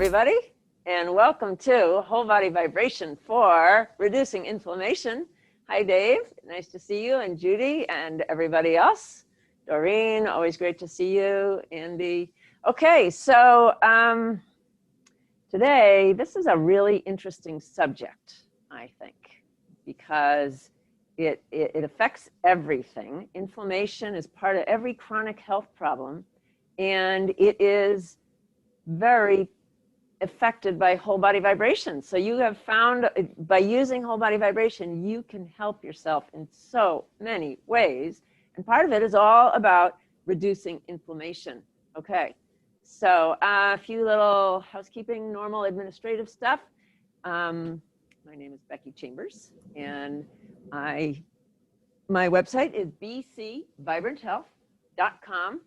everybody, and welcome to Whole Body Vibration for Reducing Inflammation. Hi, Dave. Nice to see you, and Judy, and everybody else. Doreen, always great to see you. Andy. Okay, so today, this is a really interesting subject, I think, because it affects everything. Inflammation is part of every chronic health problem, and it is very affected by whole body vibration. So you have found by using whole body vibration, you can help yourself in so many ways. And part of it is all about reducing inflammation. Okay, so a few little housekeeping, normal administrative stuff. My name is Becky Chambers, and my website is bcvibranthealth.com.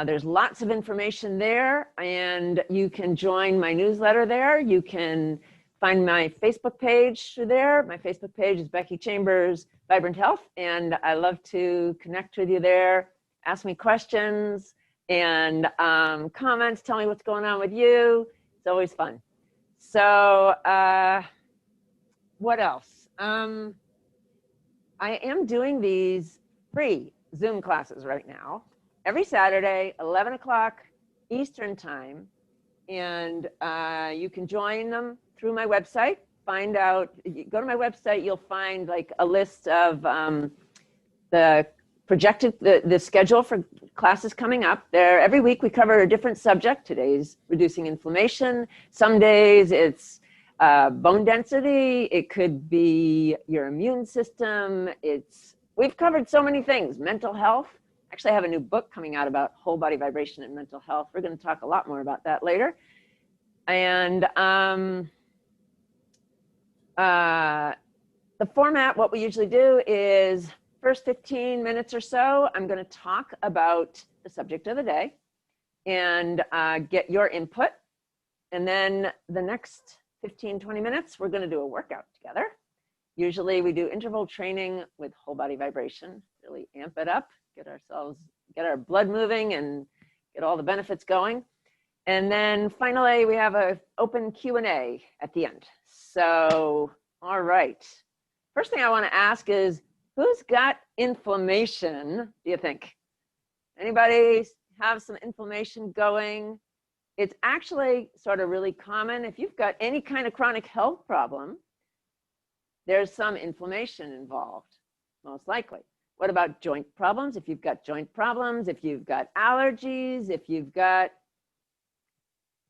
There's lots of information there, and you can join my newsletter there. You can find my Facebook page through there. My Facebook page is Becky Chambers Vibrant Health, and I love to connect with you there. Ask me questions and comments. Tell me what's going on with you. It's always fun. So what else? I am doing these free Zoom classes right now. Every Saturday, 11 o'clock Eastern time, and you can join them through my website. Find out, go to my website, you'll find like a list of the projected, the schedule for classes coming up. There, every week we cover a different subject. Today's reducing inflammation. Some days it's bone density. It could be your immune system. We've covered so many things, mental health. Actually, I have a new book coming out about whole body vibration and mental health. We're going to talk a lot more about that later. And the format, what we usually do is first 15 minutes or so, I'm going to talk about the subject of the day and get your input. And then the next 15, 20 minutes, we're going to do a workout together. Usually we do interval training with whole body vibration, really amp it up. Get our blood moving and get all the benefits going. And then finally, we have an open Q&A at the end. So, all right. First thing I want to ask is, who's got inflammation, do you think? Anybody have some inflammation going? It's actually sort of really common. If you've got any kind of chronic health problem, there's some inflammation involved, most likely. What about joint problems? If you've got joint problems, if you've got allergies, if you've got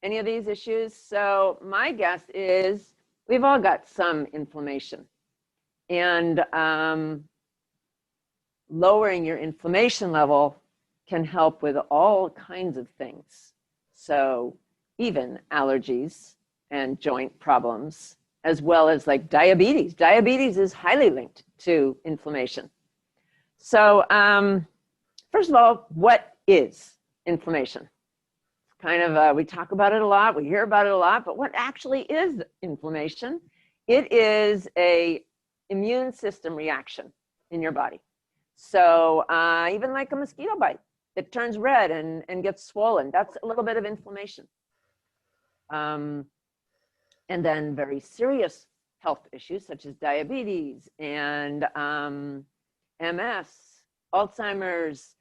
any of these issues. So my guess is we've all got some inflammation. And lowering your inflammation level can help with all kinds of things. So even allergies and joint problems, as well as like diabetes. Diabetes is highly linked to inflammation. So first of all, what is inflammation? Kind of, we talk about it a lot, we hear about it a lot, but what actually is inflammation? It is a immune system reaction in your body. So even like a mosquito bite, it turns red and gets swollen. That's a little bit of inflammation. And then very serious health issues such as diabetes and MS, Alzheimer's,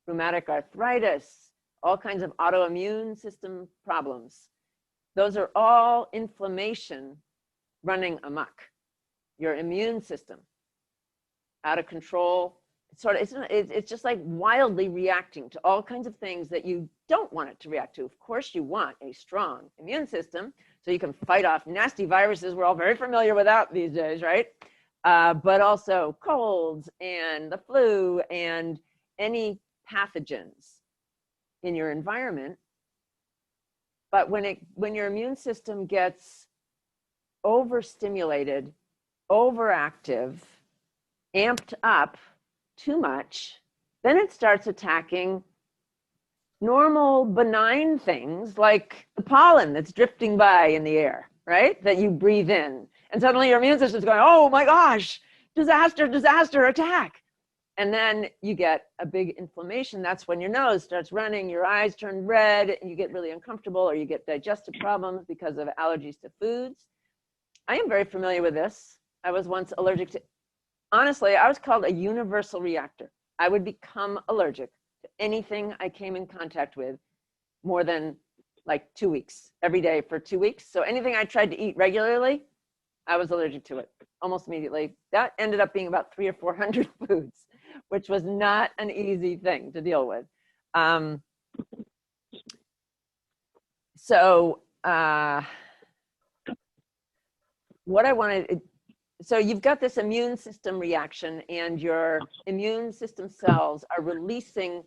rheumatic arthritis, all kinds of autoimmune system problems. Those are all inflammation running amok. Your immune system, out of control. It's just like wildly reacting to all kinds of things that you don't want it to react to. Of course, you want a strong immune system so you can fight off nasty viruses. We're all very familiar with that these days, right? But also colds and the flu and any pathogens in your environment. But when your immune system gets overstimulated, overactive, amped up too much, then it starts attacking normal benign things like the pollen that's drifting by in the air, right? That you breathe in. And suddenly your immune system is going, oh my gosh, disaster, disaster, attack. And then you get a big inflammation. That's when your nose starts running, your eyes turn red, and you get really uncomfortable, or you get digestive problems because of allergies to foods. I am very familiar with this. I was once allergic to, honestly, I was called a universal reactor. I would become allergic to anything I came in contact with more than like 2 weeks, every day for 2 weeks. So anything I tried to eat regularly, I was allergic to it almost immediately. That ended up being about 300 or 400 foods, which was not an easy thing to deal with. What I wanted, so you've got this immune system reaction, and your immune system cells are releasing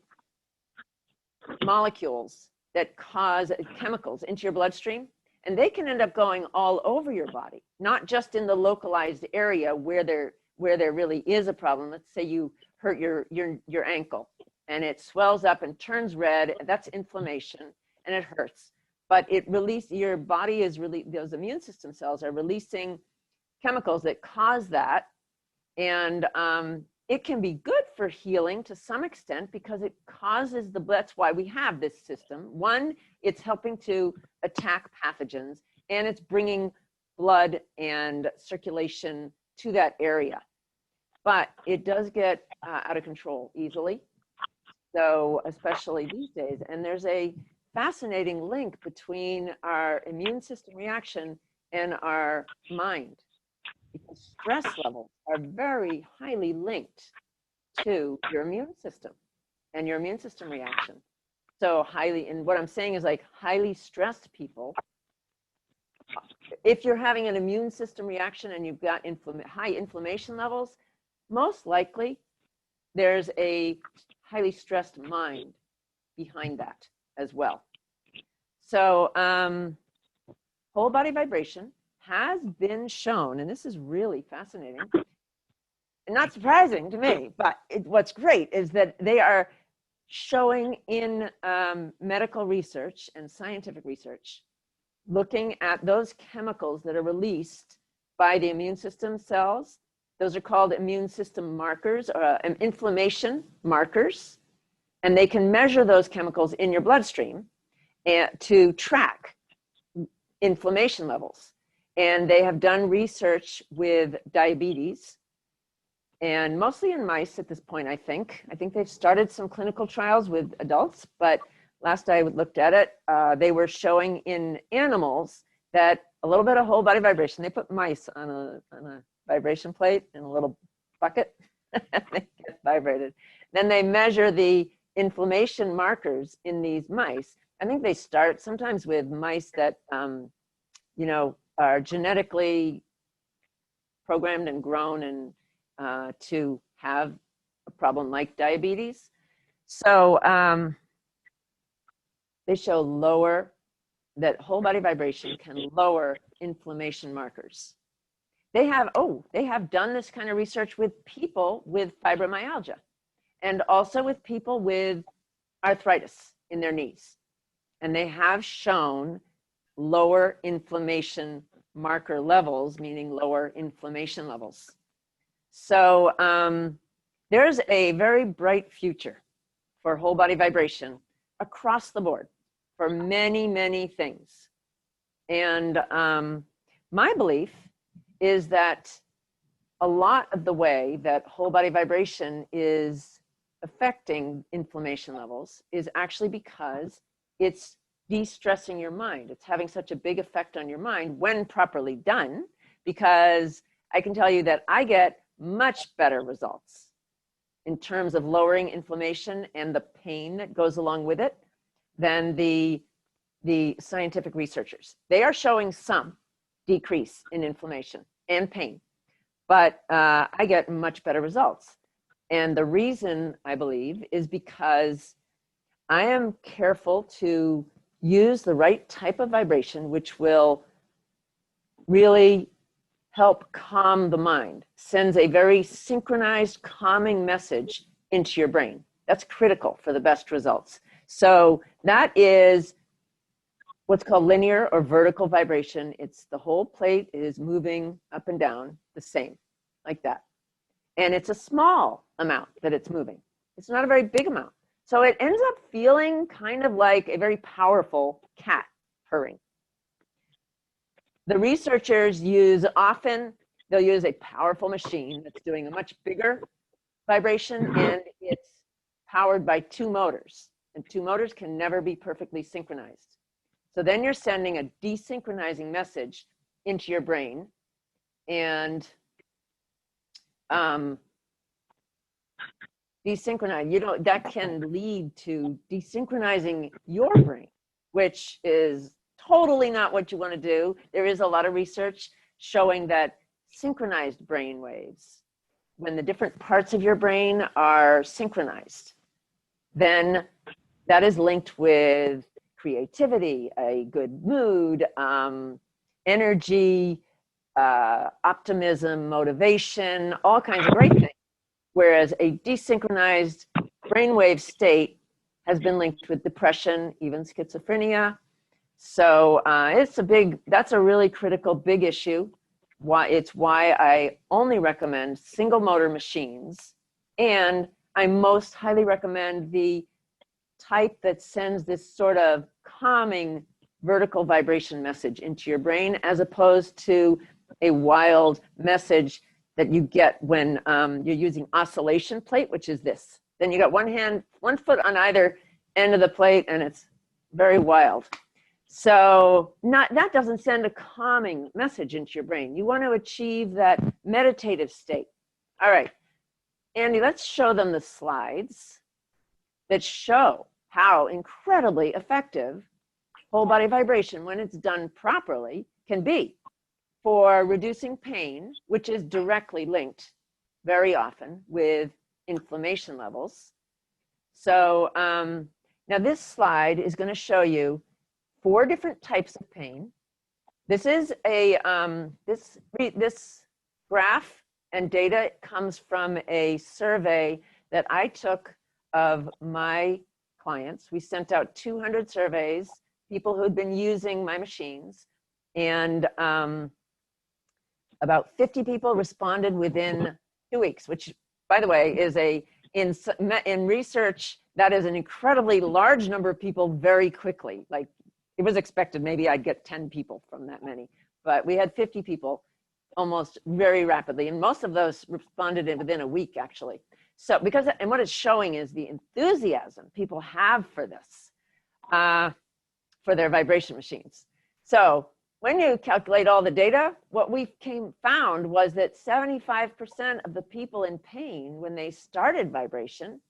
molecules that cause chemicals into your bloodstream, and they can end up going all over your body, not just in the localized area where there really is a problem. Let's say you hurt your ankle and it swells up and turns red. That's inflammation and it hurts. But your body is really, those immune system cells are releasing chemicals that cause that. And it can be good for healing to some extent because it causes that's why we have this system. One, it's helping to attack pathogens, and it's bringing blood and circulation to that area. But it does get out of control easily. So especially these days, and there's a fascinating link between our immune system reaction and our mind. Because stress levels are very highly linked to your immune system and your immune system reaction. So and what I'm saying is, like, highly stressed people, if you're having an immune system reaction and you've got high inflammation levels, most likely there's a highly stressed mind behind that as well. So whole body vibration has been shown, and this is really fascinating and not surprising to me, but what's great is that they are showing in medical research and scientific research, looking at those chemicals that are released by the immune system cells. Those are called immune system markers, or inflammation markers, and they can measure those chemicals in your bloodstream to track inflammation levels. And they have done research with diabetes, and mostly in mice at this point, I think. I think they've started some clinical trials with adults, but last I looked at it, they were showing in animals that a little bit of whole body vibration, they put mice on a vibration plate in a little bucket, and they get vibrated. Then they measure the inflammation markers in these mice. I think they start sometimes with mice that, are genetically programmed and grown and to have a problem like diabetes. So they show that whole body vibration can lower inflammation markers. They have done this kind of research with people with fibromyalgia, and also with people with arthritis in their knees. And they have shown lower inflammation marker levels, meaning lower inflammation levels. So there's a very bright future for whole body vibration across the board for many, many things. And my belief is that a lot of the way that whole body vibration is affecting inflammation levels is actually because it's de-stressing your mind. It's having such a big effect on your mind when properly done, because I can tell you that I get much better results in terms of lowering inflammation and the pain that goes along with it than the scientific researchers. They are showing some decrease in inflammation and pain, but I get much better results. And the reason, I believe, is because I am careful to use the right type of vibration, which will really help calm the mind, sends a very synchronized, calming message into your brain. That's critical for the best results. So that is what's called linear or vertical vibration. It's the whole plate is moving up and down the same, like that. And it's a small amount that it's moving. It's not a very big amount. So it ends up feeling kind of like a very powerful cat purring. The researchers they'll use a powerful machine that's doing a much bigger vibration, and it's powered by 2 motors. And 2 motors can never be perfectly synchronized. So then you're sending a desynchronizing message into your brain, and desynchronize, that can lead to desynchronizing your brain, which is totally not what you want to do. There is a lot of research showing that synchronized brain waves, when the different parts of your brain are synchronized, then that is linked with creativity, a good mood, energy, optimism, motivation, all kinds of great things. Whereas a desynchronized brainwave state has been linked with depression, even schizophrenia. So that's a really critical, big issue. It's why I only recommend single motor machines. And I most highly recommend the type that sends this sort of calming vertical vibration message into your brain, as opposed to a wild message that you get when you're using oscillation plate, which is this. Then you got one foot on either end of the plate, and it's very wild. So that doesn't send a calming message into your brain. You want to achieve that meditative state. All right, Andy, let's show them the slides that show how incredibly effective whole body vibration, when it's done properly, can be for reducing pain, which is directly linked very often with inflammation levels. So now this slide is going to show you 4 different types of pain. This is this graph and data comes from a survey that I took of my clients. We sent out 200 surveys, people who'd been using my machines, and about 50 people responded within 2 weeks, which, by the way, is in research, that is an incredibly large number of people very quickly. Like, it was expected maybe I'd get 10 people from that many, but we had 50 people almost very rapidly, and most of those responded within a week, actually. So and what it's showing is the enthusiasm people have for this, for their vibration machines. So when you calculate all the data, what we found was that 75% of the people in pain, when they started vibration,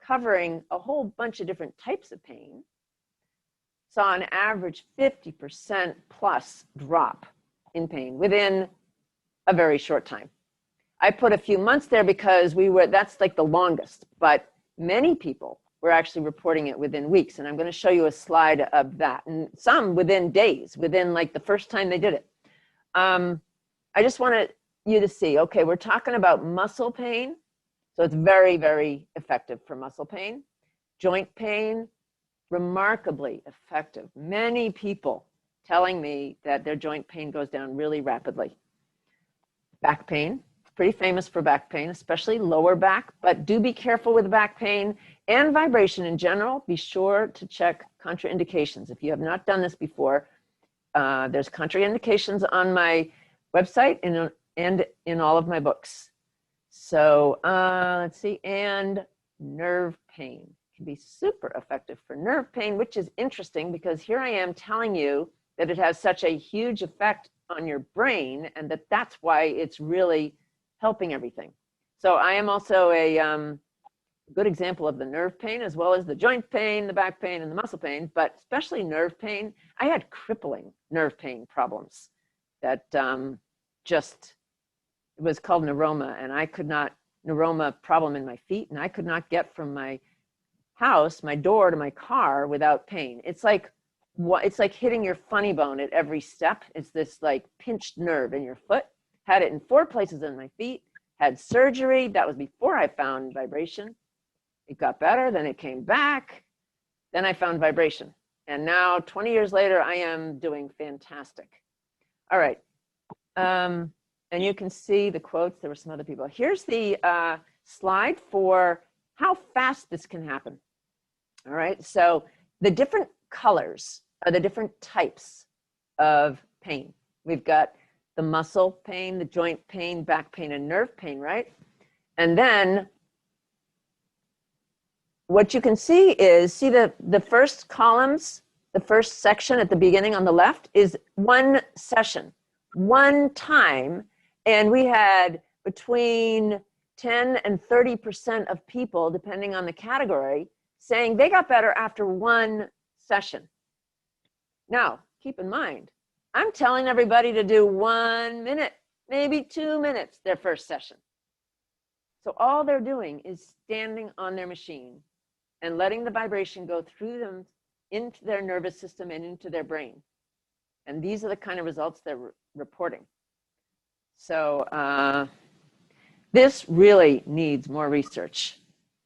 covering a whole bunch of different types of pain, saw an average 50% plus drop in pain within a very short time. I put a few months there because that's like the longest, but many people were actually reporting it within weeks. And I'm going to show you a slide of that, and some within days, within like the first time they did it. I just wanted you to see, okay, we're talking about muscle pain. So it's very, very effective for muscle pain. Joint pain, remarkably effective. Many people telling me that their joint pain goes down really rapidly. Back pain, pretty famous for back pain, especially lower back, but do be careful with back pain and vibration in general. Be sure to check contraindications. If you have not done this before, there's contraindications on my website and in all of my books. So let's see, and nerve pain can be super effective for nerve pain, which is interesting because here I am telling you that it has such a huge effect on your brain, and that's why it's really helping everything. So I am also a good example of the nerve pain, as well as the joint pain, the back pain, and the muscle pain, but especially nerve pain. I had crippling nerve pain problems that it was called neuroma, and neuroma problem in my feet, and I could not get from my house, my door, to my car without pain. It's like hitting your funny bone at every step. It's this like pinched nerve in your foot. Had it in 4 places in my feet, had surgery. That was before I found vibration. It got better, then it came back. Then I found vibration. And now 20 years later, I am doing fantastic. All right. And And you can see the quotes. There were some other people. Here's the slide for how fast this can happen. All right, so the different colors are the different types of pain. We've got the muscle pain, the joint pain, back pain, and nerve pain, right? And then what you can see is, see the first columns, the first section at the beginning on the left is one session, one time, and we had between 10 and 30% of people, depending on the category, saying they got better after one session. Now, keep in mind, I'm telling everybody to do 1 minute, maybe 2 minutes, their first session. So all they're doing is standing on their machine and letting the vibration go through them into their nervous system and into their brain. And these are the kind of results they're reporting. So this really needs more research.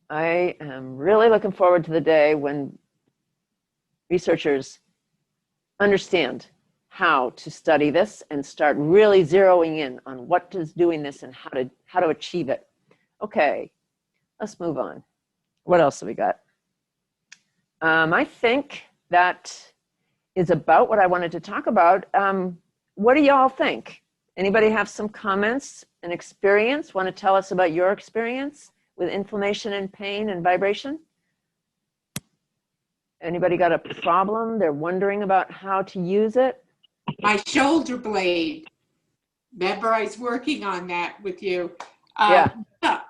I am really looking forward to the day when researchers understand how to study this and start really zeroing in on what is doing this and how to achieve it. Okay, let's move on. What else have we got? I think that is about what I wanted to talk about. What do y'all think? Anybody have some comments and experience? Want to tell us about your experience with inflammation and pain and vibration? Anybody got a problem? They're wondering about how to use it? My shoulder blade. Remember, I was working on that with you. Yeah.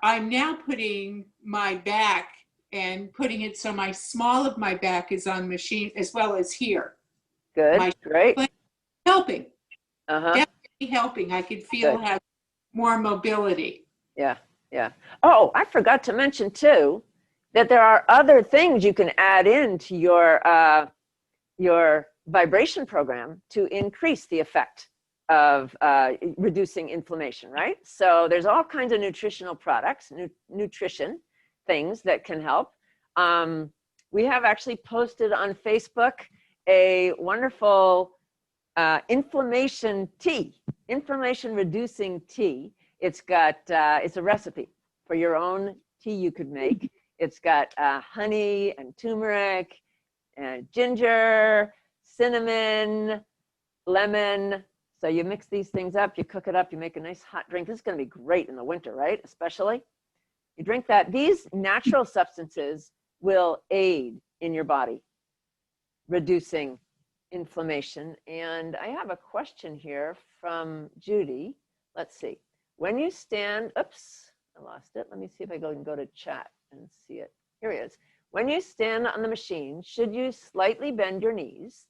I'm now putting my back and putting it so my small of my back is on machine as well as here. Good, great. Helping. Uh-huh. Definitely helping. I could feel have more mobility. Yeah, yeah. Oh, I forgot to mention too, that there are other things you can add into your vibration program to increase the effect of reducing inflammation, right? So there's all kinds of nutritional products, nutrition things that can help. We have actually posted on Facebook a wonderful inflammation tea, inflammation reducing tea. It's got, it's a recipe for your own tea you could make. It's got honey and turmeric and ginger, cinnamon, lemon. So you mix these things up, you cook it up, you make a nice hot drink. This is going to be great in the winter, right? Especially. You drink that. These natural substances will aid in your body, reducing inflammation. And I have a question here from Judy. Let's see. When you stand, oops, I lost it. Let me see if I can go to chat and see it. Here it is. When you stand on the machine, should you slightly bend your knees?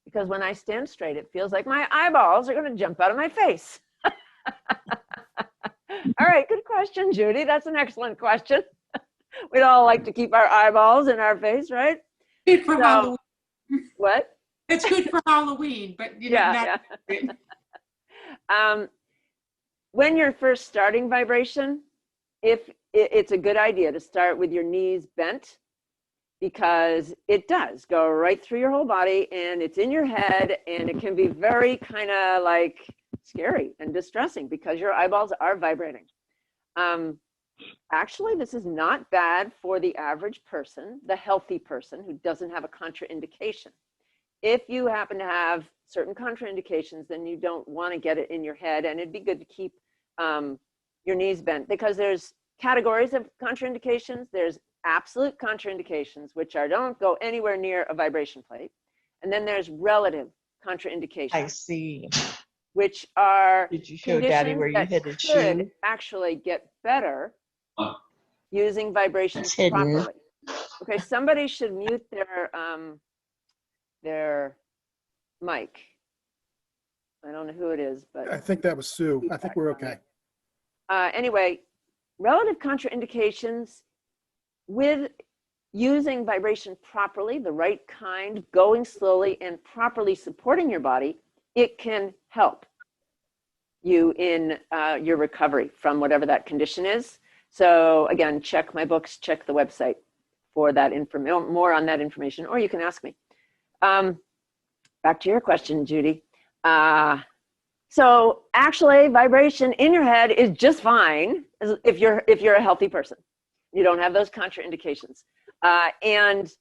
Because when I stand straight, it feels like my eyeballs are going to jump out of my face. All right, good question, Judy. That's an excellent question. We'd all like to keep our eyeballs in our face, right? Good for Halloween. What? It's good for Halloween, but you know, not. When you're first starting vibration, if it's a good idea to start with your knees bent, because it does go right through your whole body and it's in your head, and it can be very kind of like scary and distressing because your eyeballs are vibrating. Actually, this is not bad for the average person, the healthy person who doesn't have a contraindication. If you happen to have certain contraindications, then you don't want to get it in your head, and it'd be good to keep your knees bent, because there's categories of contraindications. There's absolute contraindications, which are don't go anywhere near a vibration plate. And then there's relative contraindications. I see. Which are Did you show Daddy where you hid his shoe? Actually get better using vibrations properly. Okay, somebody should mute their mic. I don't know who it is, but I think that was Sue. I think we're okay. Anyway, relative contraindications with using vibration properly, the right kind, going slowly and properly supporting your body, it can help you in your recovery from whatever that condition is. So again, check my books, check the website for that information, more on that information, or you can ask me. Back to your question, Judy. So actually, vibration in your head is just fine if you're a healthy person. You don't have those contraindications, and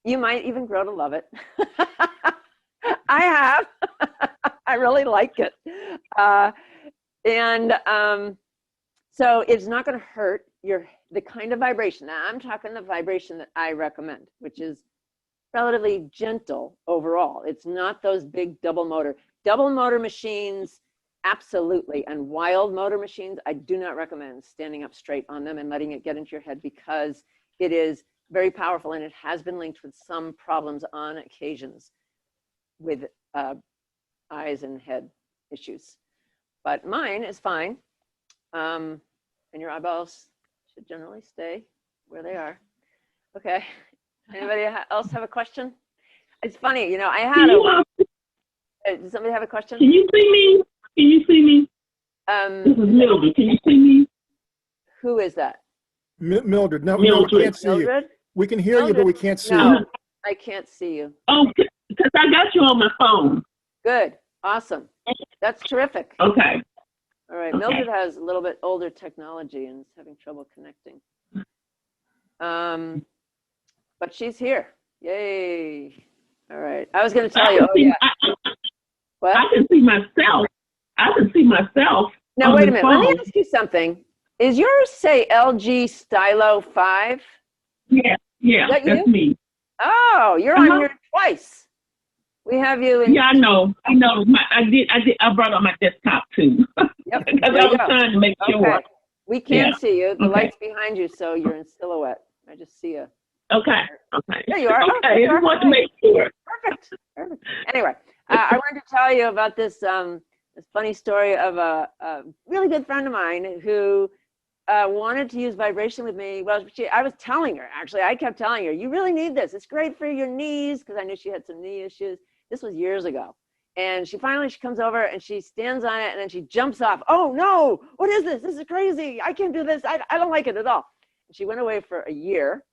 you might even grow to love it. I have. I really like it, so it's not going to hurt the kind of vibration. Now I'm talking the vibration that I recommend, which is relatively gentle overall. It's not those big double motor machines. Absolutely. And wild motor machines, I do not recommend standing up straight on them and letting it get into your head, because it is very powerful and it has been linked with some problems on occasions with eyes and head issues. But mine is fine. And your eyeballs should generally stay where they are. Okay. Anybody else have a question? It's funny, you know, I had does somebody have a question? Can you see me? Can you see me? This is Mildred. Can you see me? Who is that? Mildred. No, Mildred. we can't see Mildred? you. We can hear you, but we can't see No, you. I can't see you. Oh, because I got you on my phone. Good. Awesome. That's terrific. Okay. All right. Okay. Mildred has a little bit older technology and is having trouble connecting. But she's here. Yay. All right. I was going to tell you. Oh, yeah. What? I can see myself. I can see myself. Now, wait a minute. Let me ask you something. Is yours say LG Stylo 5? Yeah, that's me. Oh, you're on here twice. We have you in. Yeah, I know. I brought on my desktop too. Yep. Because I was trying to make sure. Okay. We can see you. The light's behind you, so you're in silhouette. I just see you. Okay. There you are. Okay, I want to make sure. Perfect. Anyway, I wanted to tell you about this funny story of a really good friend of mine who wanted to use vibration with me. Well, I was telling her, actually, I kept telling her, you really need this. It's great for your knees, because I knew she had some knee issues. This was years ago. And she comes over and she stands on it and then she jumps off. Oh no, what is this? This is crazy. I can't do this. I don't like it at all. And she went away for a year.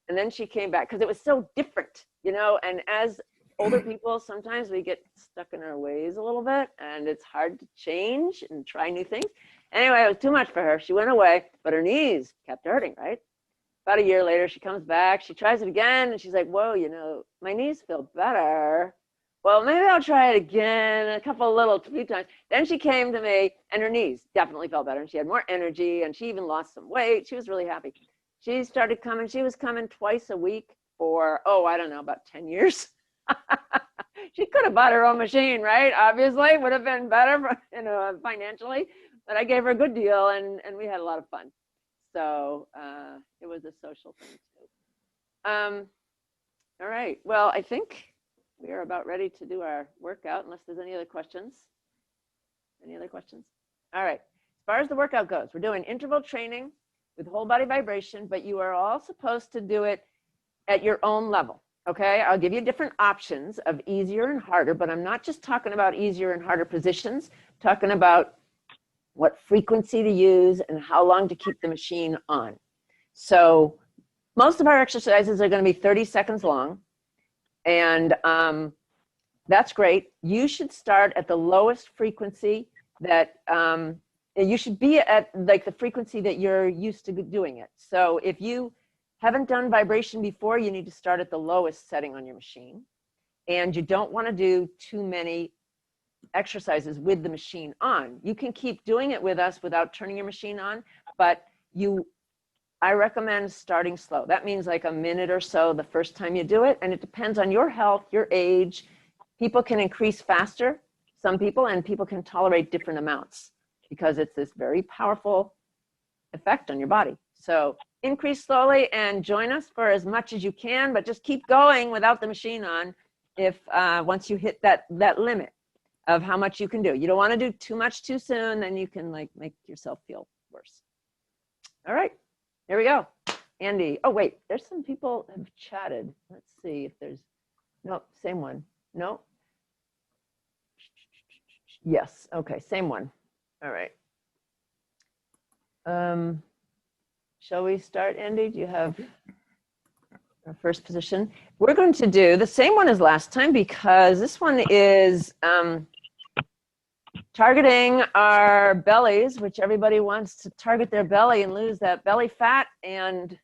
And then she came back because it was so different, you know, and as older people, sometimes we get stuck in our ways a little bit and it's hard to change and try new things. Anyway, it was too much for her. She went away, but her knees kept hurting, right? About a year later, she comes back, she tries it again, and she's like, whoa, you know, my knees feel better. Well, maybe I'll try it again, a few times. Then she came to me and her knees definitely felt better and she had more energy and she even lost some weight. She was really happy. She started coming. She was coming twice a week for, I don't know, about 10 years. She could have bought her own machine, right? Obviously, would have been better, financially. But I gave her a good deal, and we had a lot of fun. So it was a social thing too. All right. Well, I think we are about ready to do our workout, unless there's any other questions. Any other questions? All right. As far as the workout goes, we're doing interval training with whole body vibration, but you are all supposed to do it at your own level, okay? I'll give you different options of easier and harder, but I'm not just talking about easier and harder positions, I'm talking about what frequency to use and how long to keep the machine on. So most of our exercises are going to be 30 seconds long, and that's great. You should start at the lowest frequency that you should be at, like the frequency that you're used to doing it. So if you haven't done vibration before, you need to start at the lowest setting on your machine. And you don't want to do too many exercises with the machine on. You can keep doing it with us without turning your machine on, but I recommend starting slow. That means like a minute or so the first time you do it, and it depends on your health, your age. People can increase faster, some people, and people can tolerate different amounts because it's this very powerful effect on your body. So increase slowly and join us for as much as you can, but just keep going without the machine on if once you hit that limit of how much you can do. You don't want to do too much too soon, then you can like make yourself feel worse. All right, here we go. Andy, oh wait, there's some people have chatted. Let's see if there's, no, same one. No? Yes, okay, same one. All right. Shall we start, Andy? Do you have our first position? We're going to do the same one as last time because this one is targeting our bellies, which everybody wants to target their belly and lose that belly fat and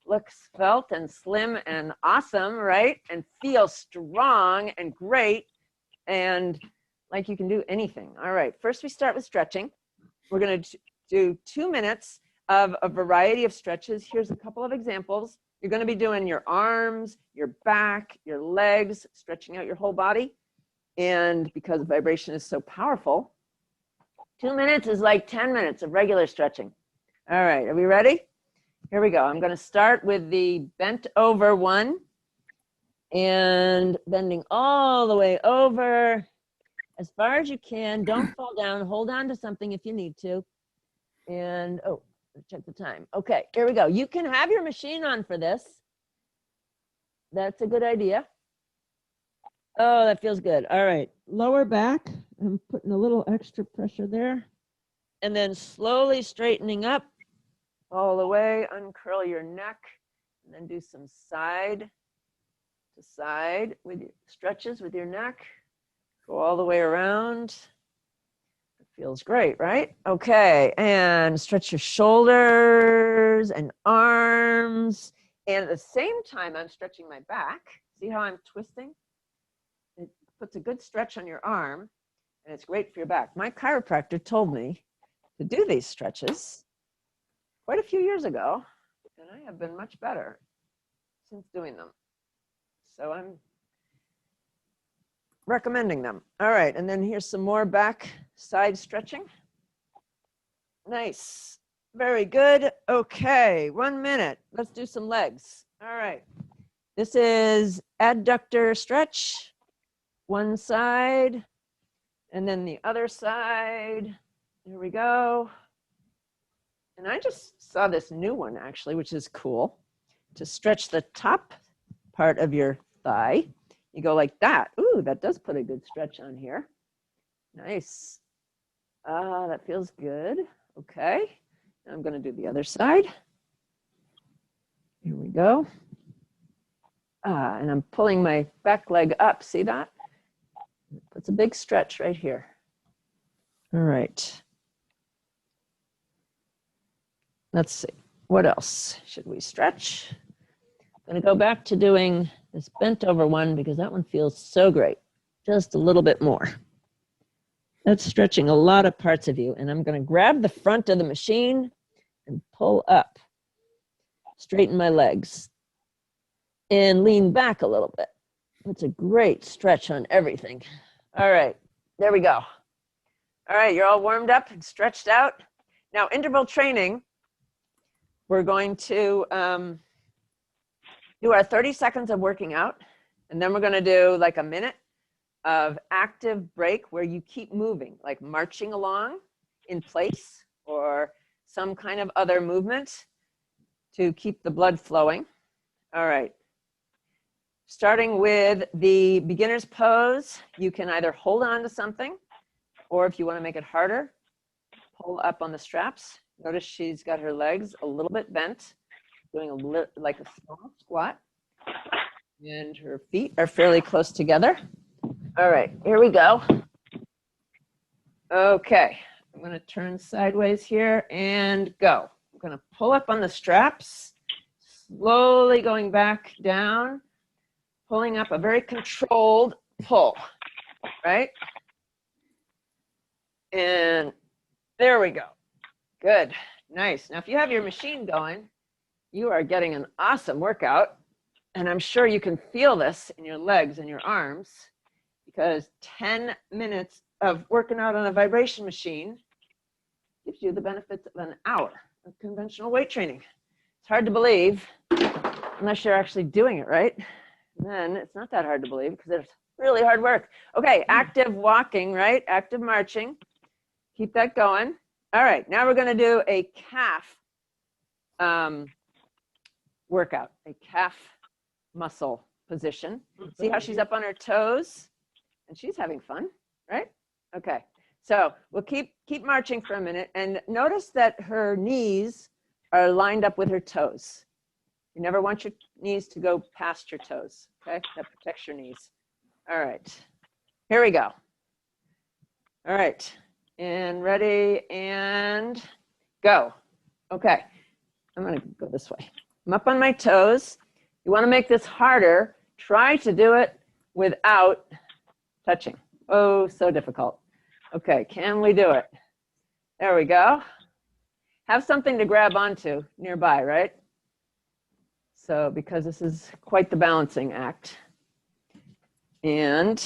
look svelte and slim and awesome, right? And feel strong and great and like you can do anything. All right, first we start with stretching. We're going to do 2 minutes of a variety of stretches. Here's a couple of examples. You're going to be doing your arms, your back, your legs, stretching out your whole body. And because vibration is so powerful, 2 minutes is like 10 minutes of regular stretching. All right, are we ready? Here we go. I'm going to start with the bent over one and bending all the way over as far as you can. Don't fall down. Hold on to something if you need to. And, oh, check the time. Okay, here we go. You can have your machine on for this. That's a good idea. Oh, that feels good. All right, lower back. I'm putting a little extra pressure there. And then slowly straightening up all the way. Uncurl your neck. And then do some side to side with your stretches with your neck. Go all the way around. It feels great, right? Okay, and stretch your shoulders and arms. And at the same time, I'm stretching my back. See how I'm twisting? It puts a good stretch on your arm, and it's great for your back. My chiropractor told me to do these stretches quite a few years ago, and I have been much better since doing them. So I'm recommending them. All right, and then here's some more back side stretching. Nice, very good. Okay, 1 minute. Let's do some legs. All right, this is adductor stretch. One side, and then the other side. Here we go. And I just saw this new one actually, which is cool. To stretch the top part of your thigh. You go like that. Ooh, that does put a good stretch on here. Nice. That feels good. Okay. Now I'm going to do the other side. Here we go. And I'm pulling my back leg up. See that? It's a big stretch right here. All right. Let's see. What else should we stretch? I'm going to go back to doing this bent over one because that one feels so great. Just a little bit more. That's stretching a lot of parts of you. And I'm going to grab the front of the machine and pull up. Straighten my legs. And lean back a little bit. It's a great stretch on everything. All right, there we go. All right, you're all warmed up and stretched out. Now, interval training, we're going to do our 30 seconds of working out, and then we're going to do like a minute of active break where you keep moving, like marching along in place or some kind of other movement to keep the blood flowing. All right. Starting with the beginner's pose, you can either hold on to something, or if you want to make it harder, pull up on the straps. Notice she's got her legs a little bit bent, doing like a small squat, and her feet are fairly close together. All right, here we go. Okay, I'm going to turn sideways here and go. I'm going to pull up on the straps, slowly going back down, pulling up a very controlled pull, right? And there we go. Good, nice. Now, if you have your machine going, you are getting an awesome workout. And I'm sure you can feel this in your legs and your arms because 10 minutes of working out on a vibration machine gives you the benefits of an hour of conventional weight training. It's hard to believe unless you're actually doing it right. And then it's not that hard to believe because it's really hard work. Okay, active walking, right? Active marching. Keep that going. All right, now we're going to do a calf workout, a calf muscle position. See how she's up on her toes? And she's having fun, right? Okay, so we'll keep marching for a minute. And notice that her knees are lined up with her toes. You never want your knees to go past your toes, okay? That protects your knees. All right, here we go. All right, And ready and go. Okay, I'm gonna go this way. I'm up on my toes. You wanna make this harder. Try to do it without touching. Oh, so difficult. Okay, can we do it? There we go. Have something to grab onto nearby, right? So, because this is quite the balancing act. And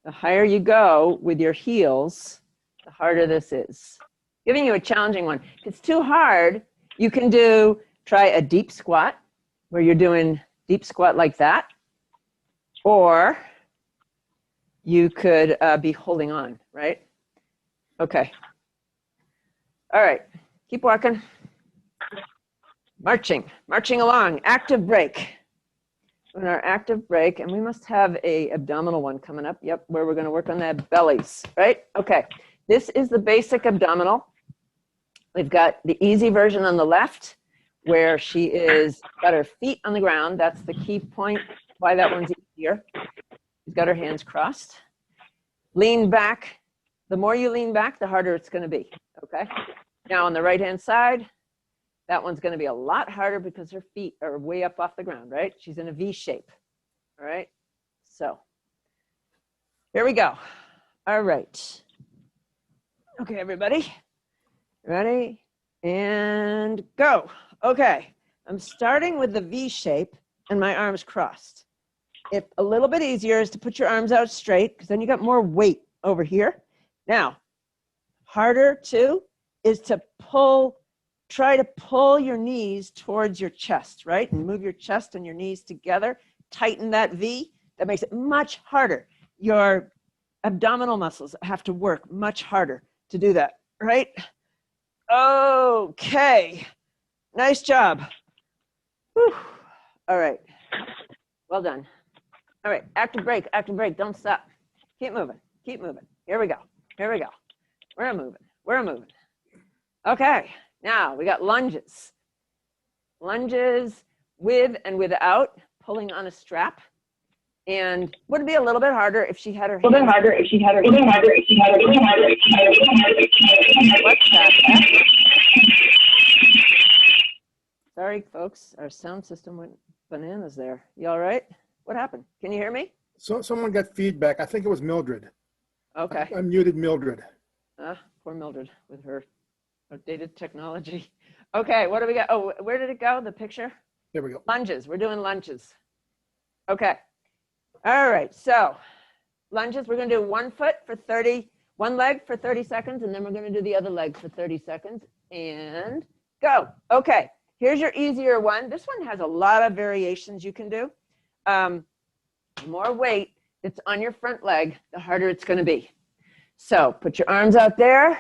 the higher you go with your heels, the harder this is. Giving you a challenging one. If it's too hard, you can try a deep squat, where you're doing deep squat like that. Or you could be holding on, right? Okay. All right, keep walking. Marching along, active break. In our active break, and we must have a abdominal one coming up, yep, where we're gonna work on that bellies, right? Okay, this is the basic abdominal. We've got the easy version on the left, where she is got her feet on the ground. That's the key point, why that one's easier. She's got her hands crossed. Lean back. The more you lean back, the harder it's gonna be, okay? Now on the right-hand side, that one's gonna be a lot harder because her feet are way up off the ground, right? She's in a V shape, all right? So, here we go. All right. Okay, everybody, ready? And go. Okay, I'm starting with the V shape and my arms crossed. If a little bit easier is to put your arms out straight, because then you got more weight over here. Now, harder too is to try to pull your knees towards your chest, right? And move your chest and your knees together. Tighten that V. That makes it much harder. Your abdominal muscles have to work much harder to do that, right? Okay. Nice job. Whew. All right. Well done. All right. Active break. Don't stop. Keep moving. Here we go. We're moving. Okay. Now we got lunges. Lunges with and without pulling on a strap. And would it be a little bit harder if she had her hands? What's that? Sorry, folks. Our sound system went bananas there. You all right? What happened? Can you hear me? So someone got feedback. I think it was Mildred. Okay. I muted Mildred. Poor Mildred with her outdated technology. Okay, what do we got? Oh, where did it go? The picture? There we go. Lunges. We're doing lunges. Okay. All right. So lunges. We're going to do one leg for 30 seconds, and then we're going to do the other leg for 30 seconds. And go. Okay. Here's your easier one. This one has a lot of variations you can do. The more weight that's on your front leg, the harder it's going to be. So put your arms out there.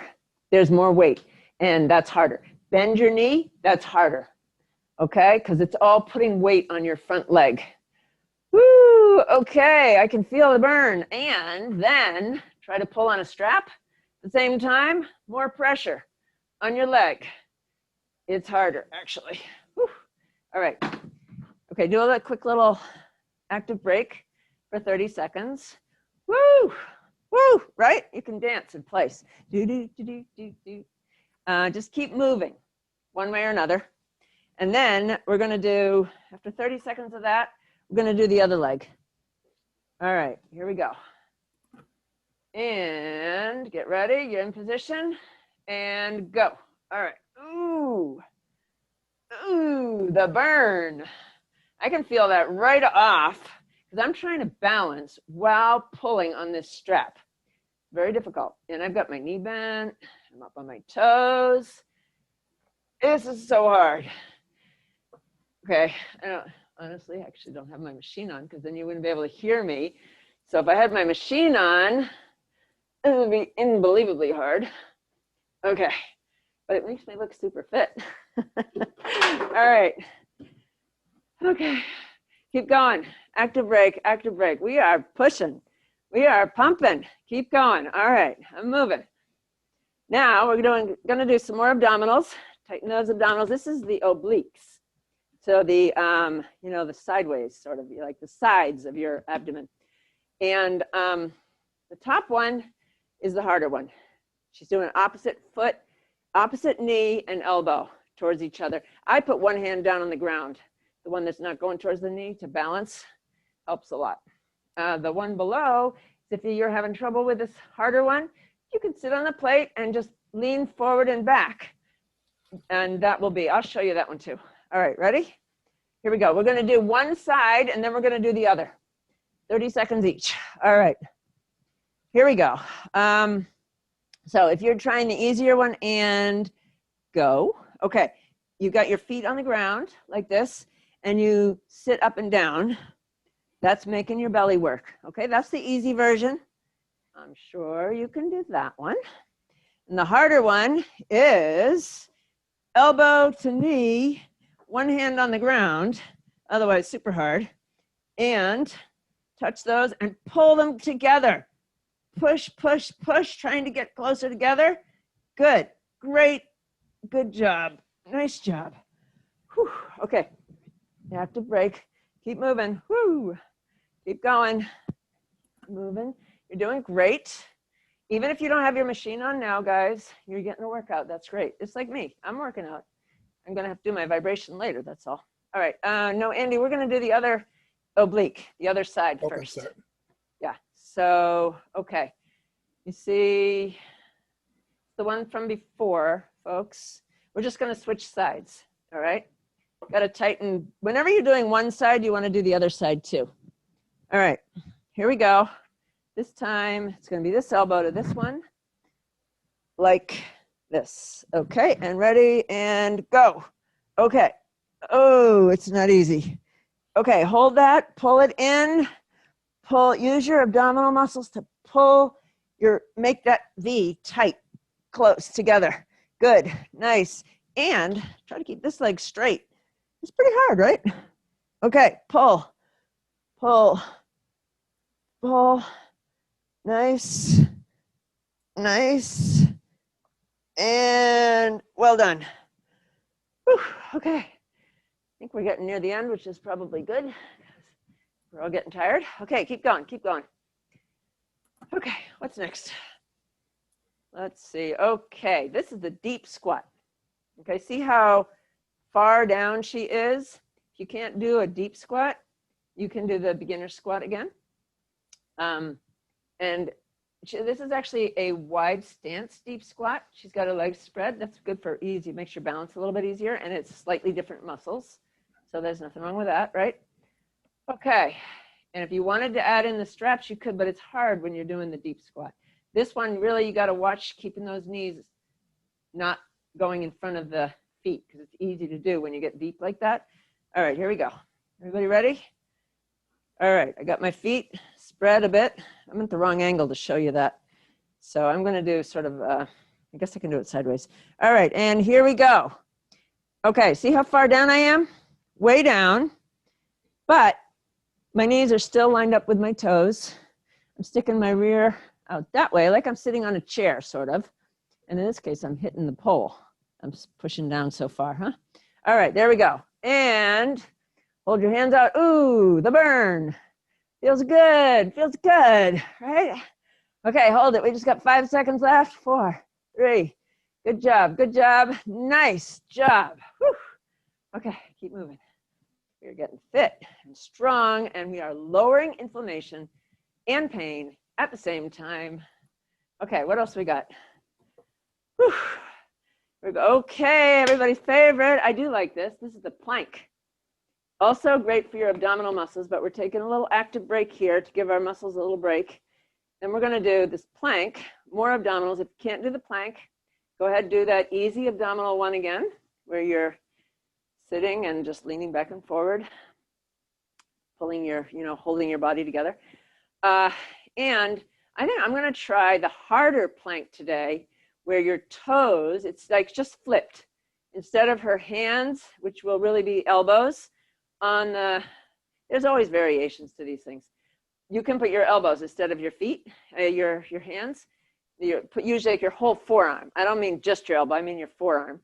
There's more weight, and that's harder. Bend your knee. That's harder. Okay? Because it's all putting weight on your front leg. Woo! Okay, I can feel the burn. And then try to pull on a strap. At the same time, more pressure on your leg. It's harder, actually. Whew. All right. Okay, do a quick little active break for 30 seconds. Woo! Woo! Right? You can dance in place. Just keep moving one way or another. And then we're going to do, after 30 seconds of that, we're going to do the other leg. All right, here we go. And get ready. You're in position. And go. All right. Ooh. Ooh, the burn. I can feel that right off because I'm trying to balance while pulling on this strap. Very difficult. And I've got my knee bent. I'm up on my toes. This is so hard. Okay. Honestly, I actually don't have my machine on because then you wouldn't be able to hear me. So if I had my machine on, it would be unbelievably hard. Okay. But it makes me look super fit. All right. Okay. Keep going. Active break. We are pushing. We are pumping. Keep going. All right. I'm moving. Now we're going to do some more abdominals. Tighten those abdominals. This is the obliques. So the, the sideways, sort of like the sides of your abdomen. And the top one is the harder one. She's doing opposite foot, opposite knee and elbow towards each other. I put one hand down on the ground, the one that's not going towards the knee, to balance. Helps a lot. The one below, if you're having trouble with this harder one, you can sit on the plate and just lean forward and back. And that will be, I'll show you that one too. All right, ready? Here we go. We're going to do one side and then we're going to do the other. 30 seconds each. All right. Here we go. So if you're trying the easier one, and go. Okay. You got your feet on the ground like this and you sit up and down. That's making your belly work. Okay. That's the easy version. I'm sure you can do that one. And the harder one is elbow to knee, one hand on the ground, otherwise super hard, and touch those and pull them together. Push, push, push, trying to get closer together. Good, great, good job. Nice job. Whew. Okay, you have to break. Keep moving. Whew. Keep going. Moving. You're doing great. Even if you don't have your machine on now, guys, you're getting a workout. That's great. It's like me. I'm working out. I'm going to have to do my vibration later. That's all. All right. No, Andy, we're going to do the other oblique, the other side first. Side. Yeah. So, okay. You see the one from before, folks. We're just going to switch sides. All right. Got to tighten. Whenever you're doing one side, you want to do the other side too. All right. Here we go. This time, it's going to be this elbow to this one, like this. Okay, and ready, and go. Okay. Oh, it's not easy. Okay, hold that, pull it in, use your abdominal muscles to make that V tight, close together. Good, nice. And try to keep this leg straight. It's pretty hard, right? Okay, pull. Nice, nice, and well done. Whew, okay, I think we're getting near the end, which is probably good. We're all getting tired. Okay, keep going, keep going. Okay, what's next? Let's see. Okay, this is the deep squat. Okay, see how far down she is? If you can't do a deep squat, you can do the beginner squat again. And this is actually a wide stance deep squat. She's got her legs spread. That's good for ease. It makes your balance a little bit easier, and it's slightly different muscles. So there's nothing wrong with that, right? Okay. And if you wanted to add in the straps, you could, but it's hard when you're doing the deep squat. This one, really, you got to watch keeping those knees not going in front of the feet, because it's easy to do when you get deep like that. All right, here we go. Everybody ready? All right, I got my feet spread a bit. I'm at the wrong angle to show you that. So I'm going to do sort of, I guess I can do it sideways. All right, and here we go. Okay, see how far down I am? Way down, but my knees are still lined up with my toes. I'm sticking my rear out that way, like I'm sitting on a chair, sort of. And in this case, I'm hitting the pole. I'm pushing down so far, huh? All right, there we go. And hold your hands out. Ooh, the burn. Feels good, right? Okay, hold it. We just got 5 seconds left. 4, 3. Good job, nice job. Whew. Okay, keep moving. We're getting fit and strong, and we are lowering inflammation and pain at the same time. Okay, what else we got? Whew. Here we go. Okay, everybody's favorite. I do like this. This is the plank. Also great for your abdominal muscles, but we're taking a little active break here to give our muscles a little break. Then we're going to do this plank, more abdominals. If you can't do the plank, go ahead and do that easy abdominal one again, where you're sitting and just leaning back and forward, pulling your, holding your body together. And I think I'm going to try the harder plank today, where your toes, it's like just flipped. Instead of her hands, which will really be elbows, there's always variations to these things. You can put your elbows instead of your feet, your hands. Usually like your whole forearm. I don't mean just your elbow, I mean your forearm.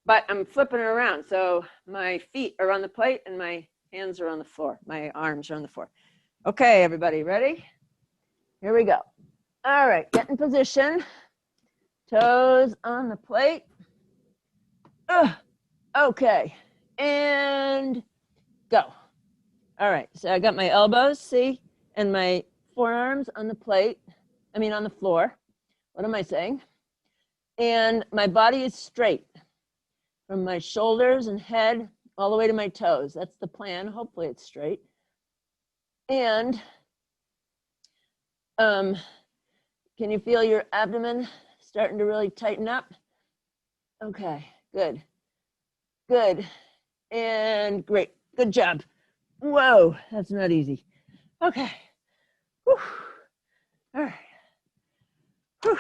But I'm flipping it around. So my feet are on the plate and my hands are on the floor. My arms are on the floor. Okay, everybody, ready? Here we go. All right, get in position. Toes on the plate. Okay, and go. All right, so I got my elbows, see, and my forearms on the plate. I mean, on the floor. What am I saying? And my body is straight from my shoulders and head all the way to my toes. That's the plan. Hopefully it's straight. And can you feel your abdomen starting to really tighten up? Okay, good. Good. And great. Good job. Whoa, that's not easy. Okay. Whew. All right. Whew.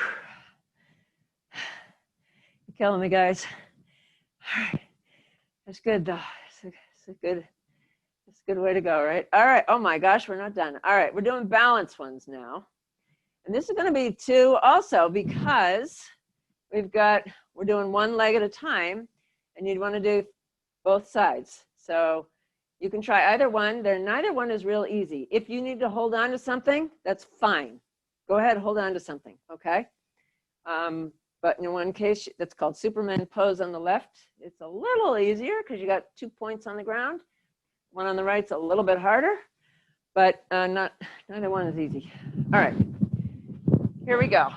You're killing me, guys. All right. That's good, though. It's a good way to go, right? All right. Oh my gosh, we're not done. All right, we're doing balance ones now. And this is going to be 2 also because we're doing one leg at a time, and you'd want to do both sides. So you can try either one. Neither one is real easy. If you need to hold on to something, that's fine. Go ahead, hold on to something, okay? But in one case, that's called Superman pose on the left. It's a little easier because you got 2 points on the ground. One on the right's a little bit harder, but neither one is easy. All right, here we go.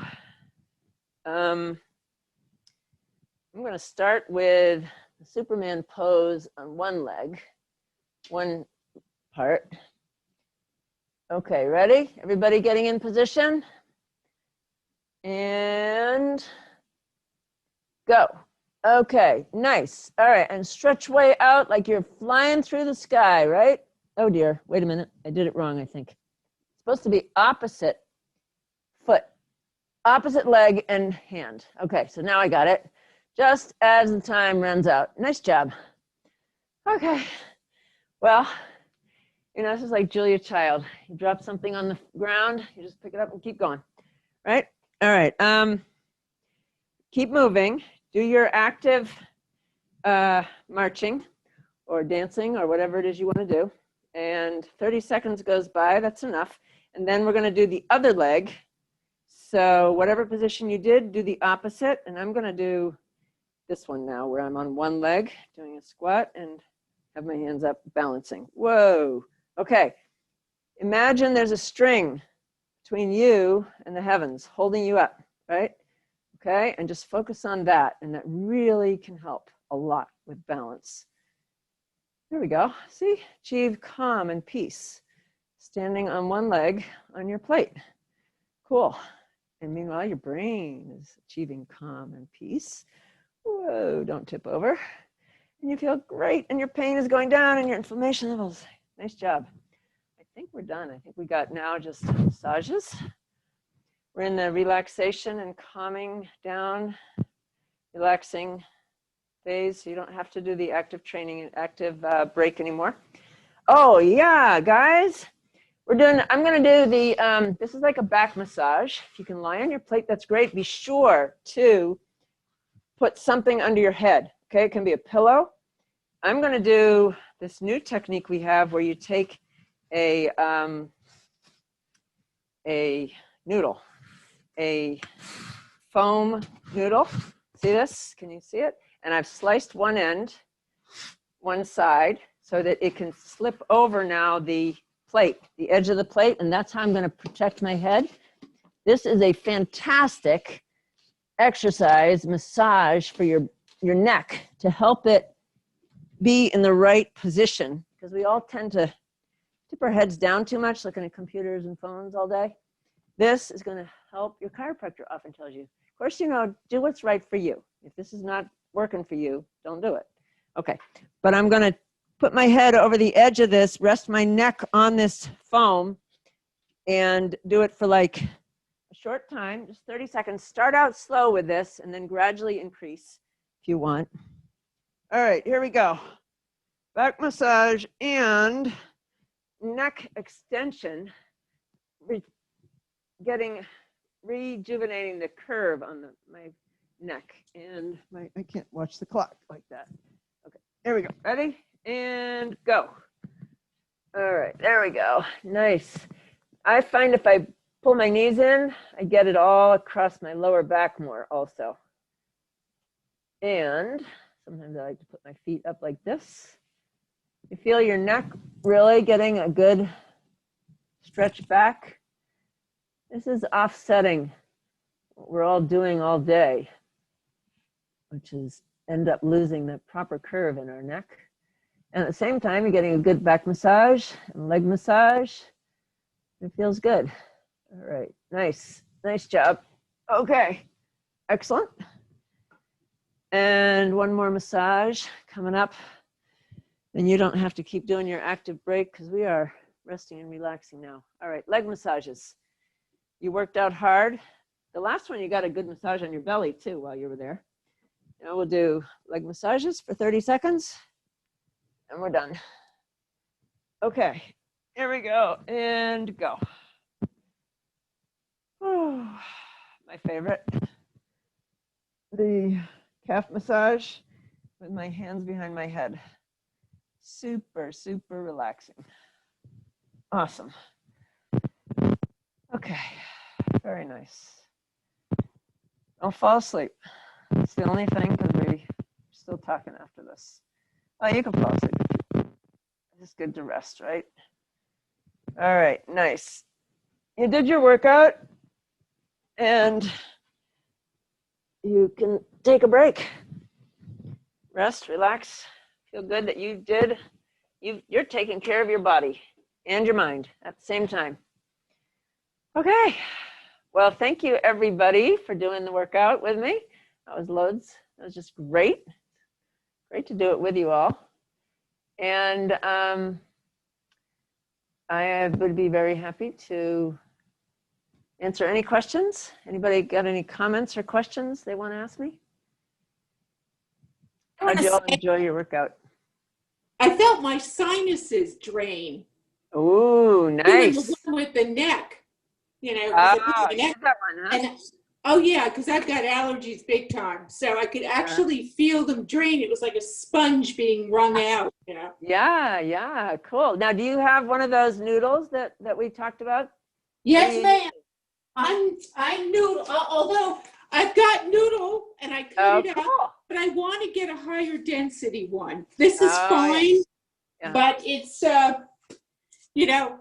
I'm going to start with the Superman pose on one leg, one part. Okay, ready? Everybody getting in position? And go. Okay, nice. All right, and stretch way out like you're flying through the sky, right? Oh dear, wait a minute. I did it wrong, I think. It's supposed to be opposite foot, opposite leg and hand. Okay, so now I got it. Just as the time runs out. Nice job. Okay, well, this is like Julia Child. You drop something on the ground, you just pick it up and keep going, right? All right, keep moving. Do your active marching or dancing or whatever it is you want to do. And 30 seconds goes by, that's enough. And then we're going to do the other leg. So whatever position you did, do the opposite. And I'm going to do this one now where I'm on one leg doing a squat and have my hands up balancing. Whoa. Okay. Imagine there's a string between you and the heavens holding you up, right? Okay, and just focus on that, and that really can help a lot with balance. There we go. See, achieve calm and peace, standing on one leg on your plate. Cool. And meanwhile, your brain is achieving calm and peace. Whoa, don't tip over. And you feel great, and your pain is going down, and your inflammation levels. Nice job. I think we're done. I think we got now just massages. We're in the relaxation and calming down, relaxing phase. So you don't have to do the active training and active break anymore. Oh yeah, guys, I'm gonna do the, this is like a back massage. If you can lie on your plate, that's great. Be sure to put something under your head, okay? It can be a pillow. I'm gonna do this new technique we have where you take a noodle, a foam noodle. See this? Can you see it? And I've sliced one end, one side, so that it can slip over now the plate, the edge of the plate, and that's how I'm going to protect my head. This is a fantastic exercise, massage for your neck to help it be in the right position, because we all tend to tip our heads down too much, looking at computers and phones all day. This is going to help. Your chiropractor often tells you, of course, do what's right for you. If this is not working for you, don't do it. Okay, but I'm going to put my head over the edge of this, rest my neck on this foam, and do it for like a short time, just 30 seconds. Start out slow with this and then gradually increase if you want. All right, here we go. Back massage and neck extension, rejuvenating the curve on my neck. And I can't watch the clock like that. Okay, there we go. Ready? And go. All right, there we go. Nice. I find if I pull my knees in, I get it all across my lower back more also. And sometimes I like to put my feet up like this. You feel your neck really getting a good stretch back. This is offsetting what we're all doing all day, which is end up losing the proper curve in our neck. And at the same time, you're getting a good back massage and leg massage. It feels good. All right, nice job. Okay, excellent. And one more massage coming up. Then you don't have to keep doing your active break because we are resting and relaxing now. All right, leg massages. You worked out hard. The last one, you got a good massage on your belly too while you were there. Now we'll do leg massages for 30 seconds and we're done. Okay, here we go and go. Oh, my favorite. The calf massage with my hands behind my head. Super, super relaxing. Awesome. Okay, very nice. Don't fall asleep. It's the only thing because we're still talking after this. Oh, you can fall asleep. It's good to rest, right? All right, nice. You did your workout and you can take a break. Rest, relax, feel good that you're taking care of your body and your mind at the same time. Okay, well, thank you everybody for doing the workout with me. That was loads. That was just great. Great to do it with you all. And I would be very happy to answer any questions. Anybody got any comments or questions they want to ask me? How'd you all enjoy your workout? I felt my sinuses drain. Oh, nice. Doing the one with the neck, you know. Oh, you did that one, huh? And, oh yeah, because I've got allergies big time. So I could actually feel them drain. It was like a sponge being wrung out, you know. Yeah, cool. Now, do you have one of those noodles that we talked about? Yes, ma'am. I'm noodle, although I've got noodle and I cut it out, but I want to get a higher density one. This is fine, but it's, you know,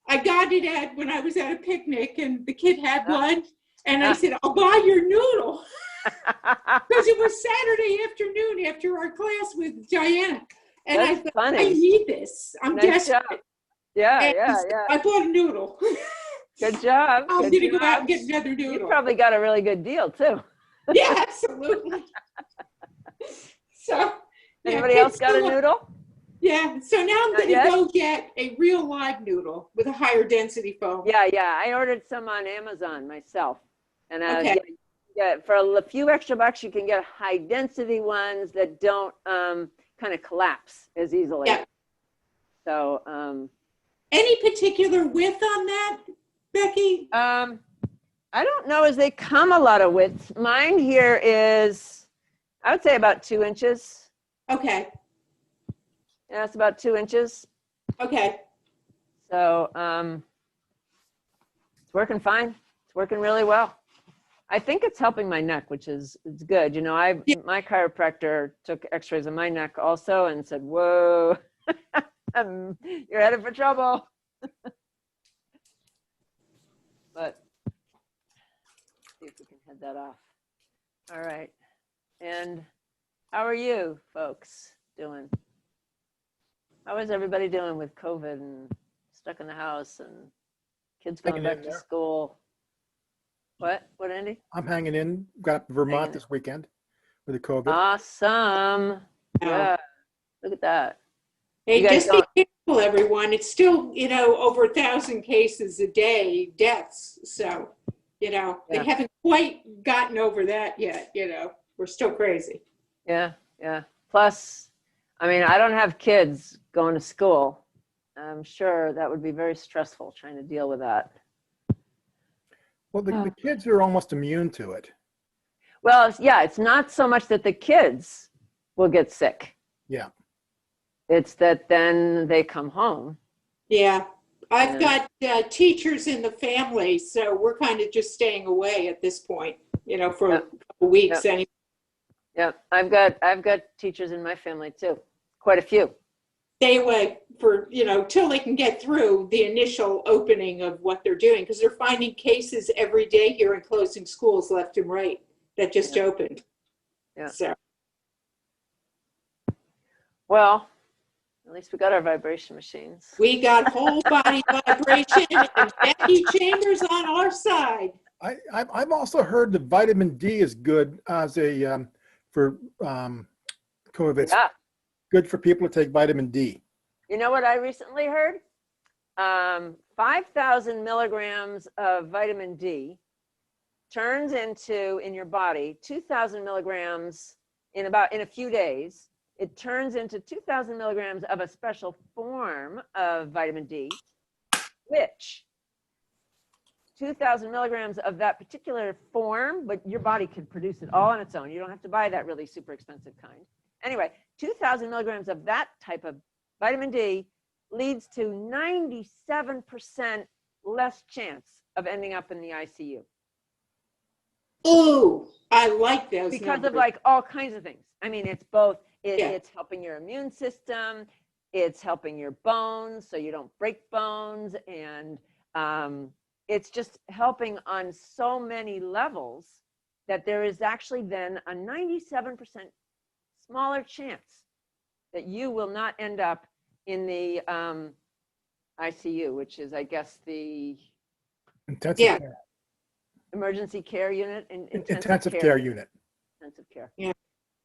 I got it when I was at a picnic and the kid had one and I said, I'll buy your noodle. Because it was Saturday afternoon after our class with Diana. And I thought, I need this. I'm desperate. Job. Yeah. I bought a noodle. Good job. I'm going to go out and get another noodle. You probably got a really good deal too. Yeah, absolutely. So, anybody else got a noodle? Yeah, so now I'm going to go get a real live noodle with a higher density foam. Yeah, I ordered some on Amazon myself. And for a few extra bucks, you can get high density ones that don't kind of collapse as easily. Yeah. So, any particular width on that, Becky? I don't know as they come a lot of widths. Mine here is, I would say about 2 inches. Okay. Yeah, it's about 2 inches. Okay. So it's working fine. It's working really well. I think it's helping my neck, which is it's good. You know, my chiropractor took x-rays of my neck also and said, whoa, you're headed for trouble. But see if we can head that off. All right. And how are you folks doing? How is everybody doing with COVID and stuck in the house and kids going back to school? What, Andy? I'm hanging in. Got up to Vermont this weekend with the COVID. Awesome. Yeah. Look at that. Hey, just be careful, everyone. It's still, you know, over 1,000 cases a day, deaths. So, you know, they haven't quite gotten over that yet. You know, we're still crazy. Yeah. Plus, I mean, I don't have kids going to school. I'm sure that would be very stressful trying to deal with that. Well, the kids are almost immune to it. Well, yeah, it's not so much that the kids will get sick. Yeah. It's that then they come home. Yeah. I've got teachers in the family, so we're kind of just staying away at this point, for a couple weeks anyway. Yeah, I've got teachers in my family too, quite a few. Stay away for, till they can get through the initial opening of what they're doing, because they're finding cases every day here and closing schools left and right that just opened. Yeah. So. Well, at least we got our vibration machines. We got whole body vibration and Becky Chambers on our side. I've also heard that vitamin D is good as a for COVID. Yeah. Good for people to take vitamin D. You know what I recently heard? 5,000 milligrams of vitamin D turns into, in your body, 2,000 milligrams in a few days. It turns into 2,000 milligrams of a special form of vitamin D, which 2,000 milligrams of that particular form, but your body could produce it all on its own. You don't have to buy that really super expensive kind. Anyway, 2,000 milligrams of that type of vitamin D leads to 97% less chance of ending up in the ICU. Ooh, I like those because numbers. of like all kinds of things. I mean, it's both, it's helping your immune system, it's helping your bones so you don't break bones, and it's just helping on so many levels that there is actually then a 97% smaller chance that you will not end up in the ICU, which is, I guess, the intensive care. Emergency care unit. Intensive care unit. Intensive care. Yeah.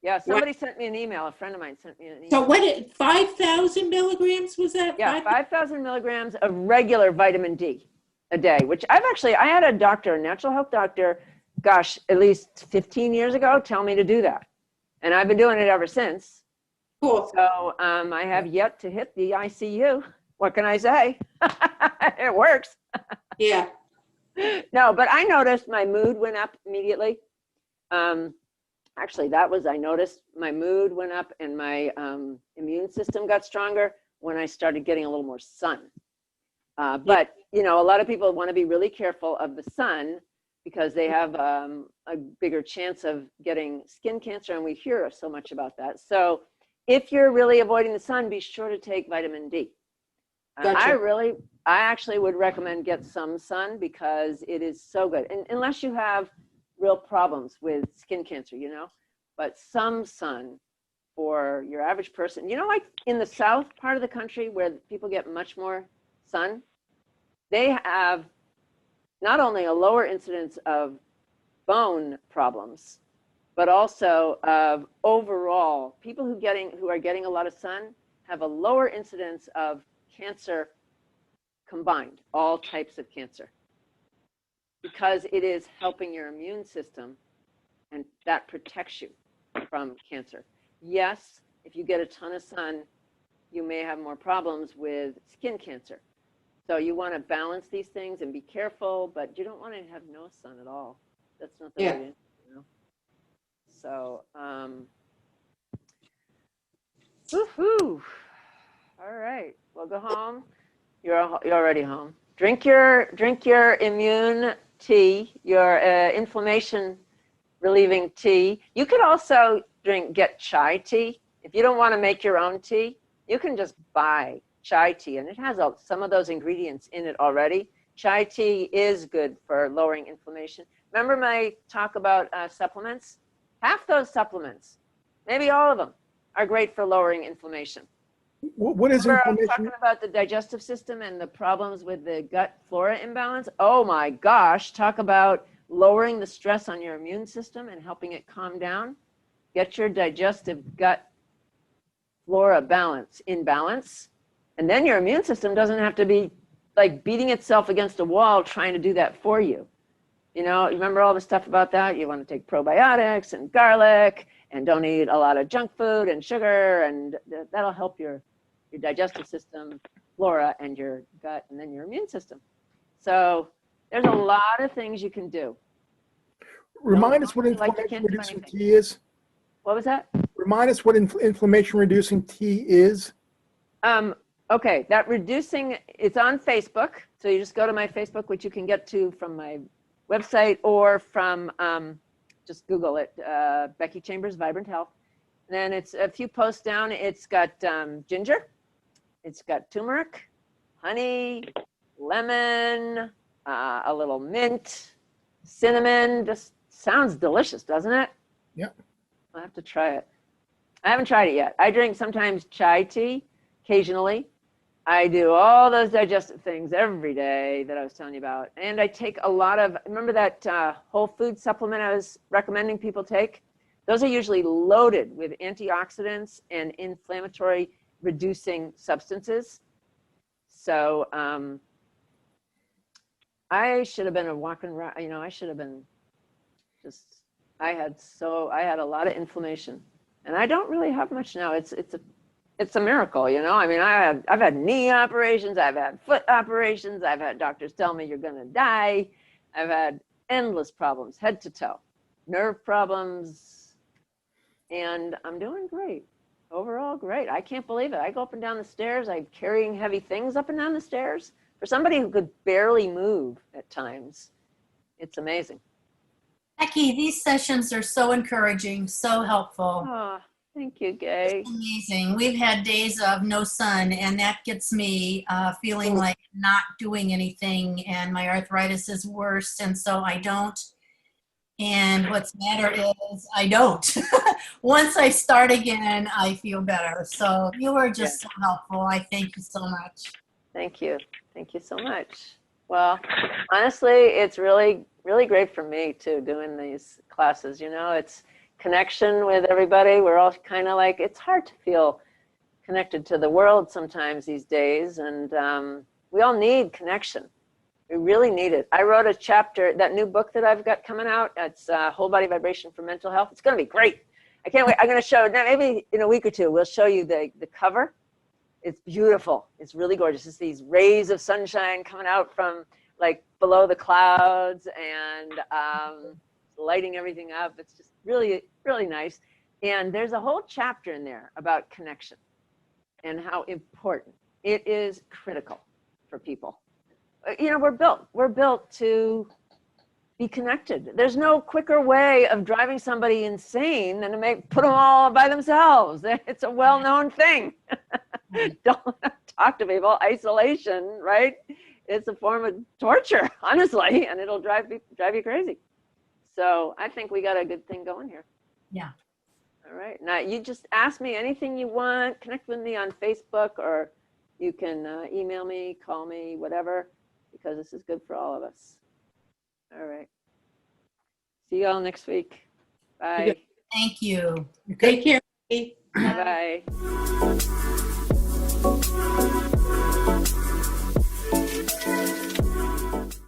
Yeah, somebody sent me an email. A friend of mine sent me an email. So what, 5,000 milligrams was that? Yeah, 5,000 milligrams of regular vitamin D a day, which I had a doctor, a natural health doctor, gosh, at least 15 years ago, tell me to do that. And I've been doing it ever since. Cool. So I have yet to hit the ICU. What can I say? It works. Yeah. No, but I noticed my mood went up immediately. Actually, I noticed my mood went up and my immune system got stronger when I started getting a little more sun. But, a lot of people want to be really careful of the sun because they have a bigger chance of getting skin cancer, and we hear so much about that. So if you're really avoiding the sun, be sure to take vitamin D. Gotcha. I actually would recommend get some sun because it is so good. And unless you have real problems with skin cancer, but some sun for your average person, like in the south part of the country where people get much more sun, they have not only a lower incidence of bone problems, but also of overall people who are getting a lot of sun have a lower incidence of cancer combined, all types of cancer, because it is helping your immune system and that protects you from cancer. Yes, if you get a ton of sun, you may have more problems with skin cancer. So you want to balance these things and be careful, but you don't want to have no sun at all. That's not the right answer, So, woohoo. All right, well, go home. You're already home. Drink your immune tea, your inflammation relieving tea. You could also get chai tea. If you don't want to make your own tea, you can just buy chai tea, and it has some of those ingredients in it already. Chai tea is good for lowering inflammation. Remember my talk about supplements? Half those supplements, maybe all of them, are great for lowering inflammation. What is Remember inflammation? I was talking about the digestive system and the problems with the gut flora imbalance? Oh my gosh, talk about lowering the stress on your immune system and helping it calm down. Get your digestive gut flora in balance. And then your immune system doesn't have to be like beating itself against a wall trying to do that for you. Remember all the stuff about that? You want to take probiotics and garlic and don't eat a lot of junk food and sugar, and that'll help your digestive system, flora, and your gut, and then your immune system. So there's a lot of things you can do. Remind us what inflammation reducing tea is. What was that? Remind us what inflammation reducing tea is. Okay, that reducing, it's on Facebook. So you just go to my Facebook, which you can get to from my website or from, just Google it, Becky Chambers, Vibrant Health. And then it's a few posts down. It's got ginger, it's got turmeric, honey, lemon, a little mint, cinnamon. Just sounds delicious, doesn't it? Yep. I'll have to try it. I haven't tried it yet. I drink sometimes chai tea, occasionally. I do all those digestive things every day that I was telling you about. And I take a lot of, remember that whole food supplement I was recommending people take? Those are usually loaded with antioxidants and inflammatory reducing substances. So I should have been a walking around, you know, I should have been just, I had a lot of inflammation. And I don't really have much now. It's a miracle, you know. I mean, I've had knee operations, I've had foot operations, I've had doctors tell me you're gonna die. I've had endless problems, head to toe, nerve problems, and I'm doing great. Overall, great. I can't believe it. I go up and down the stairs. I'm carrying heavy things up and down the stairs. For somebody who could barely move at times, it's amazing. Becky, these sessions are so encouraging, so helpful. Oh, thank you, Gay. Amazing. We've had days of no sun, and that gets me feeling like not doing anything, and my arthritis is worse, and so I don't. And what's matter is I don't. Once I start again, I feel better. So you are just so helpful. I thank you so much. Thank you. Thank you so much. Well, honestly, it's really, really great for me too, doing these classes. You know, it's connection with everybody. We're all kind of like, it's hard to feel connected to the world sometimes these days. And we all need connection. We really need it. I wrote a chapter, that new book that I've got coming out. It's Whole Body Vibration for Mental Health. It's going to be great. I can't wait. I'm going to show, maybe in a week or two, we'll show you the cover. It's beautiful. It's really gorgeous. It's these rays of sunshine coming out from like below the clouds and lighting everything up. It's just really, really nice. And there's a whole chapter in there about connection and how important it is, critical for people. You know, we're built to be connected. There's no quicker way of driving somebody insane than to put them all by themselves. It's a well-known thing. Don't talk to people. Isolation, right? It's a form of torture, honestly, and it'll drive you crazy. So I think we got a good thing going here. Yeah. All right. Now you just ask me anything you want. Connect with me on Facebook, or you can email me, call me, whatever, because this is good for all of us. All right. See you all next week. Bye. Thank you. Take care. Bye-bye.